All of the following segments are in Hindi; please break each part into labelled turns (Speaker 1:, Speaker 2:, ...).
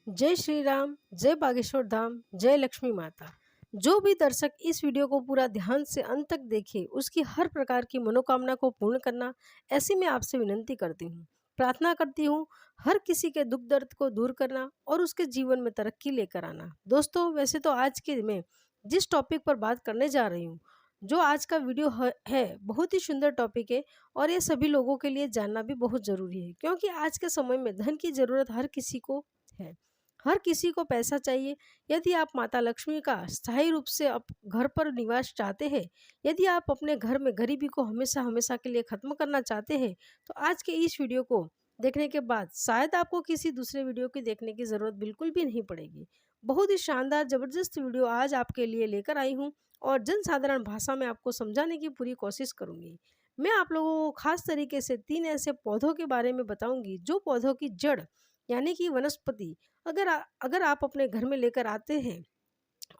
Speaker 1: जय श्री राम, जय बागेश्वर धाम, जय लक्ष्मी माता। जो भी दर्शक इस वीडियो को पूरा ध्यान से अंत तक देखे, उसकी हर प्रकार की मनोकामना को पूर्ण करना, ऐसी मैं आपसे विनंती करती हूँ। प्रार्थना करती हूँ हर किसी के दुख दर्द को दूर करना और उसके जीवन में तरक्की लेकर आना। दोस्तों, वैसे तो आज के मैं जिस टॉपिक पर बात करने जा रही हूँ, जो आज का वीडियो है बहुत ही सुंदर टॉपिक है और ये सभी लोगों के लिए जानना भी बहुत ज़रूरी है, क्योंकि आज के समय में धन की ज़रूरत हर किसी को है। हर किसी को पैसा चाहिए। यदि आप माता लक्ष्मी का स्थायी रूप से घर पर निवास चाहते हैं, यदि आप अपने घर में गरीबी को हमेशा हमेशा के लिए खत्म करना चाहते हैं, तो आज के इस वीडियो को देखने के बाद शायद आपको किसी दूसरे वीडियो की देखने की ज़रूरत बिल्कुल भी नहीं पड़ेगी। बहुत ही शानदार ज़बरदस्त वीडियो आज आपके लिए लेकर आई हूँ और जनसाधारण भाषा में आपको समझाने की पूरी कोशिश करूँगी। मैं आप लोगों को खास तरीके से 3 ऐसे पौधों के बारे में बताऊंगी, जो पौधों की जड़ यानी कि वनस्पति अगर आप अपने घर में लेकर आते हैं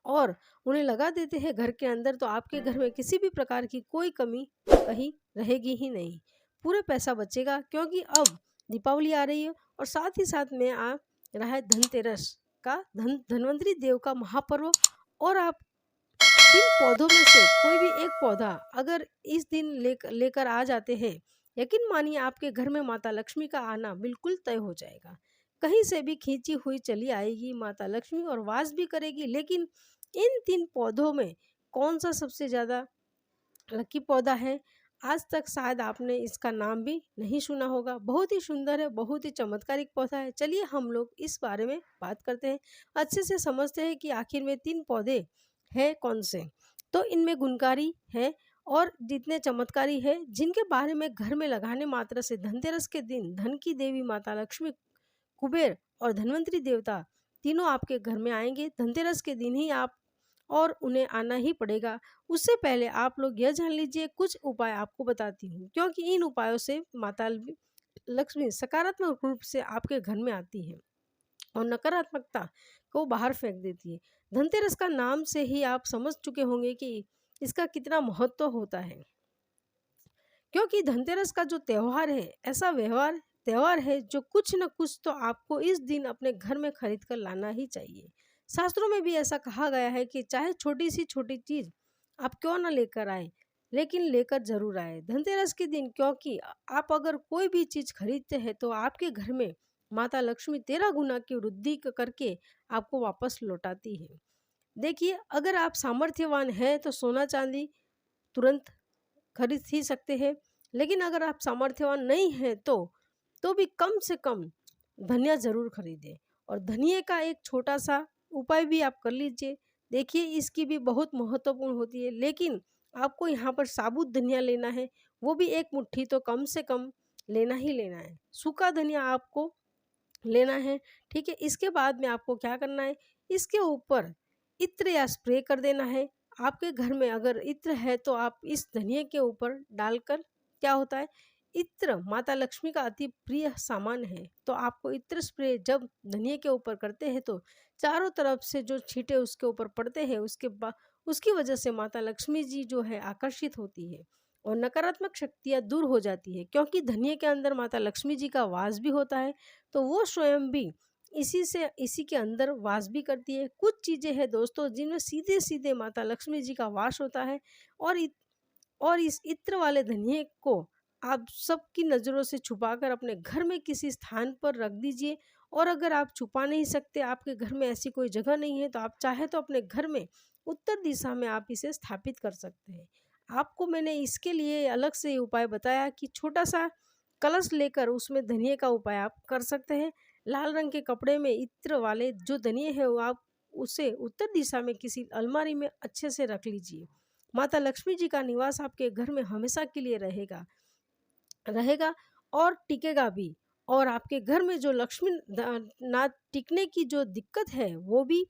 Speaker 1: और उन्हें लगा देते हैं घर के अंदर, तो आपके घर में किसी भी प्रकार की कोई कमी कहीं रहेगी ही नहीं। पूरे पैसा बचेगा, क्योंकि अब दीपावली आ रही है और साथ ही साथ में आ रहा है धनतेरस का धनवंतरी देव का महापर्व। और आप इन पौधों में से कोई भी एक पौधा अगर इस दिन लेकर आ जाते हैं, यकीन मानिए आपके घर में माता लक्ष्मी का आना बिल्कुल तय हो जाएगा। कहीं से भी खींची हुई चली आएगी माता लक्ष्मी और वास भी करेगी। लेकिन इन 3 पौधों में कौन सा सबसे ज़्यादा लकी पौधा है, आज तक शायद आपने इसका नाम भी नहीं सुना होगा। बहुत ही सुंदर है, बहुत ही चमत्कारिक पौधा है। चलिए हम लोग इस बारे में बात करते हैं, अच्छे से समझते हैं कि आखिर में 3 पौधे हैं कौन से। तो इनमें गुणकारी है और जितने चमत्कारी है, जिनके बारे में घर में लगाने मात्र से धनतेरस के दिन धन की देवी माता लक्ष्मी, कुबेर और धन्वंतरी देवता तीनों आपके घर में आएंगे। धनतेरस के दिन ही आप और उन्हें आना ही पड़ेगा। उससे पहले आप लोग यह जान लीजिए, कुछ उपाय आपको बताती हूँ, क्योंकि इन उपायों से माता लक्ष्मी सकारात्मक रूप से आपके घर में आती है और नकारात्मकता को बाहर फेंक देती है। धनतेरस का नाम से ही आप समझ चुके होंगे कि इसका कितना महत्व होता है, क्योंकि धनतेरस का जो त्योहार है, ऐसा व्यवहार त्योहार है जो कुछ न कुछ तो आपको इस दिन अपने घर में खरीद कर लाना ही चाहिए। शास्त्रों में भी ऐसा कहा गया है कि चाहे छोटी सी छोटी चीज आप क्यों न लेकर आए, लेकिन लेकर जरूर आए धनतेरस के दिन, क्योंकि आप अगर कोई भी चीज खरीदते हैं तो आपके घर में माता लक्ष्मी 13 गुना की वृद्धि करके आपको वापस लौटाती है। देखिए, अगर आप सामर्थ्यवान हैं तो सोना चांदी तुरंत खरीद ही सकते हैं, लेकिन अगर आप सामर्थ्यवान नहीं हैं तो भी कम से कम धनिया ज़रूर खरीदें। और धनिए का एक छोटा सा उपाय भी आप कर लीजिए। देखिए, इसकी भी बहुत महत्वपूर्ण होती है, लेकिन आपको यहाँ पर साबुत धनिया लेना है, वो भी 1 मुट्ठी तो कम से कम लेना ही लेना है। सूखा धनिया आपको लेना है, ठीक है। इसके बाद में आपको क्या करना है, इसके ऊपर इत्र या स्प्रे कर देना है। आपके घर में अगर इत्र है तो आप इस धनिये के ऊपर डालकर, क्या होता है, इत्र माता लक्ष्मी का अति प्रिय सामान है, तो आपको इत्र स्प्रे जब धनिये के ऊपर करते हैं तो चारों तरफ से जो छींटे उसके ऊपर पड़ते हैं, उसकी वजह से माता लक्ष्मी जी जो है आकर्षित होती है और नकारात्मक शक्तियाँ दूर हो जाती है, क्योंकि धनिये के अंदर माता लक्ष्मी जी का वास भी होता है, तो वो स्वयं भी इसी के अंदर वास भी करती है। कुछ चीज़ें हैं दोस्तों जिनमें सीधे सीधे माता लक्ष्मी जी का वास होता है, और और इस इत्र वाले धनिये को आप सबकी नज़रों से छुपाकर अपने घर में किसी स्थान पर रख दीजिए। और अगर आप छुपा नहीं सकते, आपके घर में ऐसी कोई जगह नहीं है, तो आप चाहे तो अपने घर में उत्तर दिशा में आप इसे स्थापित कर सकते हैं। आपको मैंने इसके लिए अलग से उपाय बताया कि छोटा सा कलश लेकर उसमें धनिये का उपाय आप कर सकते हैं। लाल रंग के कपड़े में इत्र वाले जो धनिये हैं, वो आप उसे उत्तर दिशा में किसी अलमारी में अच्छे से रख लीजिए। माता लक्ष्मी जी का निवास आपके घर में हमेशा के लिए रहेगा रहेगा और टिकेगा भी। और आपके घर में जो लक्ष्मी ना टिकने की जो दिक्कत है, वो भी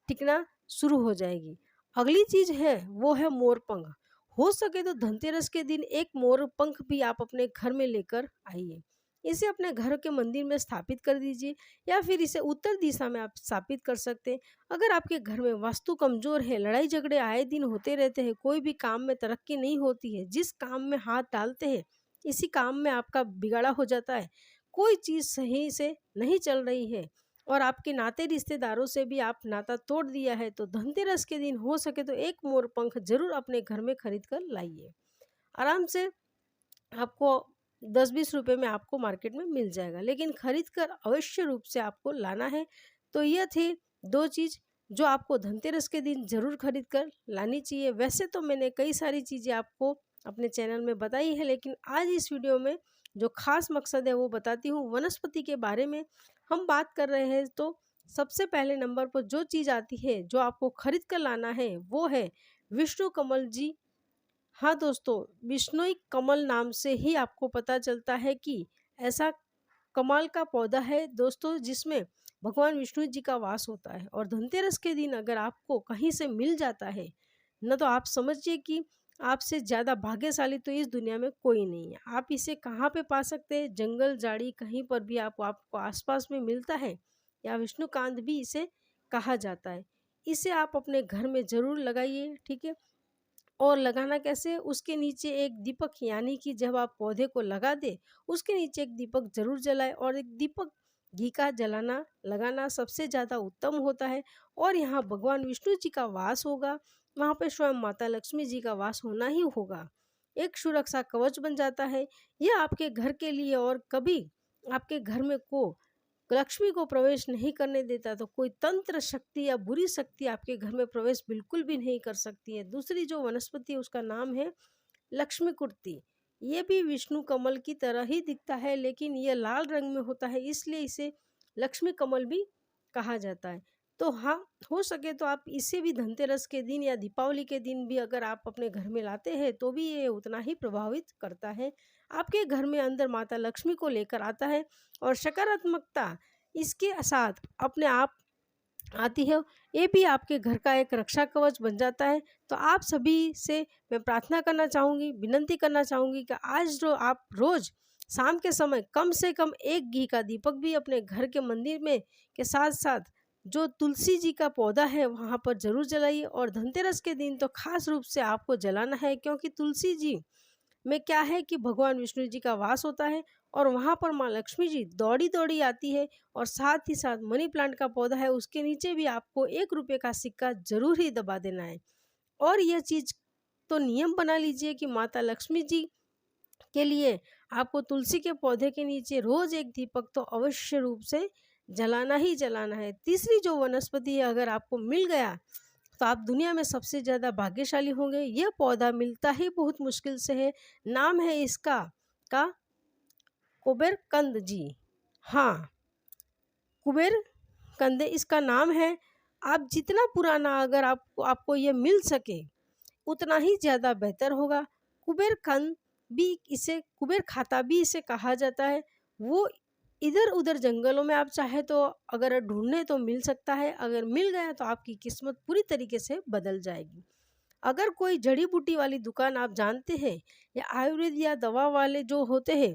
Speaker 1: टिकना शुरू हो जाएगी। अगली चीज है वो है मोर पंख। हो सके तो धनतेरस के दिन एक मोर पंख भी आप अपने घर में लेकर आइए। इसे अपने घर के मंदिर में स्थापित कर दीजिए, या फिर इसे उत्तर दिशा में आप स्थापित कर सकते हैं। अगर आपके घर में वास्तु कमजोर है, लड़ाई झगड़े आए दिन होते रहते हैं, कोई भी काम में तरक्की नहीं होती है, जिस काम में हाथ डालते हैं इसी काम में आपका बिगाड़ा हो जाता है, कोई चीज़ सही से नहीं चल रही है और आपके नाते रिश्तेदारों से भी आप नाता तोड़ दिया है तो धनतेरस के दिन हो सके तो एक मोर पंख जरूर अपने घर में खरीद कर लाइए। आराम से आपको 10-20 रुपए में आपको मार्केट में मिल जाएगा, लेकिन खरीद कर अवश्य रूप से आपको लाना है। तो यह थे 2 चीज़ जो आपको धनतेरस के दिन ज़रूर खरीद कर लानी चाहिए। वैसे तो मैंने कई सारी चीज़ें आपको अपने चैनल में बताई है, लेकिन आज इस वीडियो में जो खास मकसद है वो बताती हूँ। वनस्पति के बारे में हम बात कर रहे हैं तो सबसे पहले नंबर पर जो चीज़ आती है जो आपको खरीद कर लाना है वो है विष्णु कमल जी। हाँ दोस्तों, बिश्नोई कमल नाम से ही आपको पता चलता है कि ऐसा कमाल का पौधा है दोस्तों जिसमें भगवान विष्णु जी का वास होता है। और धनतेरस के दिन अगर आपको कहीं से मिल जाता है न, तो आप समझिए कि आपसे ज़्यादा भाग्यशाली तो इस दुनिया में कोई नहीं है। आप इसे कहाँ पे पा सकते हैं? जंगल झाड़ी कहीं पर भी आपको आसपास में मिलता है, या विष्णुकांत भी इसे कहा जाता है। इसे आप अपने घर में ज़रूर लगाइए, ठीक है। और लगाना कैसे? उसके नीचे एक दीपक, यानी कि जब आप पौधे को लगा दे उसके नीचे एक दीपक जरूर जलाए, और एक दीपक घी का जलाना लगाना सबसे ज़्यादा उत्तम होता है। और यहाँ भगवान विष्णु जी का वास होगा, वहाँ पे स्वयं माता लक्ष्मी जी का वास होना ही होगा। एक सुरक्षा कवच बन जाता है यह आपके घर के लिए। और कभी आपके घर में को लक्ष्मी को प्रवेश नहीं करने देता तो कोई तंत्र शक्ति या बुरी शक्ति आपके घर में प्रवेश बिल्कुल भी नहीं कर सकती है। दूसरी जो वनस्पति है उसका नाम है लक्ष्मी कुर्ती। ये भी विष्णु कमल की तरह ही दिखता है, लेकिन यह लाल रंग में होता है, इसलिए इसे लक्ष्मी कमल भी कहा जाता है। तो हाँ, हो सके तो आप इसे भी धनतेरस के दिन या दीपावली के दिन भी अगर आप अपने घर में लाते हैं तो भी ये उतना ही प्रभावित करता है। आपके घर में अंदर माता लक्ष्मी को लेकर आता है और सकारात्मकता इसके साथ अपने आप आती है। ये भी आपके घर का एक रक्षा कवच बन जाता है। तो आप सभी से मैं प्रार्थना करना चाहूँगी, विनंती करना चाहूँगी कि आज जो आप रोज़ शाम के समय कम से कम एक घी का दीपक भी अपने घर के मंदिर में के साथ साथ जो तुलसी जी का पौधा है वहाँ पर ज़रूर जलाइए। और धनतेरस के दिन तो खास रूप से आपको जलाना है, क्योंकि तुलसी जी में क्या है कि भगवान विष्णु जी का वास होता है और वहाँ पर माँ लक्ष्मी जी दौड़ी दौड़ी आती है। और साथ ही साथ मनी प्लांट का पौधा है, उसके नीचे भी आपको 1 रुपये का सिक्का जरूर ही दबा देना है। और यह चीज़ तो नियम बना लीजिए कि माता लक्ष्मी जी के लिए आपको तुलसी के पौधे के नीचे रोज एक दीपक तो अवश्य रूप से जलाना ही जलाना है। तीसरी जो वनस्पति है अगर आपको मिल गया तो आप दुनिया में सबसे ज़्यादा भाग्यशाली होंगे। यह पौधा मिलता ही बहुत मुश्किल से है। नाम है इसका का कुबेर कंद जी। हाँ, कुबेर कंदे इसका नाम है। आप जितना पुराना अगर आपको ये मिल सके उतना ही ज़्यादा बेहतर होगा। कुबेर कंद भी इसे कुबेर खाता भी इसे कहा जाता है। वो इधर उधर जंगलों में आप चाहे तो अगर ढूंढने तो मिल सकता है, अगर मिल गया तो आपकी किस्मत पूरी तरीके से बदल जाएगी। अगर कोई जड़ी बूटी वाली दुकान आप जानते हैं या आयुर्वेद या दवा वाले जो होते हैं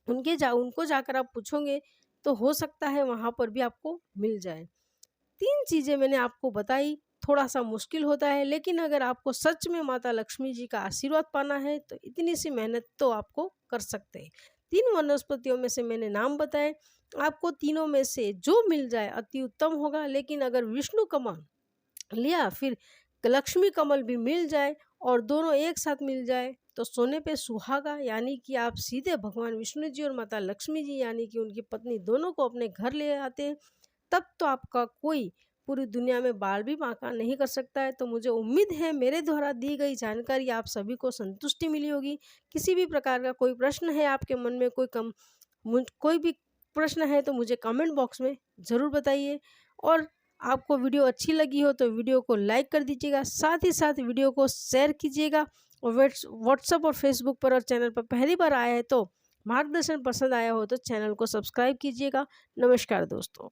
Speaker 1: उनको जाकर आप पूछोगे तो हो सकता है वहाँ पर भी आपको मिल जाए। 3 चीज़ें मैंने आपको बताई, थोड़ा सा मुश्किल होता है, लेकिन अगर आपको सच में माता लक्ष्मी जी का आशीर्वाद पाना है तो इतनी सी मेहनत तो आपको कर सकते हैं। 3 वनस्पतियों में से मैंने नाम बताए, आपको तीनों में से जो मिल जाए अति उत्तम होगा। लेकिन अगर विष्णु कमल लिया फिर लक्ष्मी कमल भी मिल जाए और दोनों एक साथ मिल जाए तो सोने पे सुहागा, यानी कि आप सीधे भगवान विष्णु जी और माता लक्ष्मी जी यानी कि उनकी पत्नी दोनों को अपने घर ले आते हैं। तब तो आपका कोई पूरी दुनिया में बाल भी बांका नहीं कर सकता है। तो मुझे उम्मीद है मेरे द्वारा दी गई जानकारी आप सभी को संतुष्टि मिली होगी। किसी भी प्रकार का कोई प्रश्न है आपके मन में, कोई भी प्रश्न है तो मुझे कमेंट बॉक्स में ज़रूर बताइए। और आपको वीडियो अच्छी लगी हो तो वीडियो को लाइक कर दीजिएगा, साथ ही साथ वीडियो को शेयर कीजिएगा। और व्हाट्सएप और फेसबुक पर और चैनल पर पहली बार आया है तो मार्गदर्शन पसंद आया हो तो चैनल को सब्सक्राइब कीजिएगा। नमस्कार दोस्तों।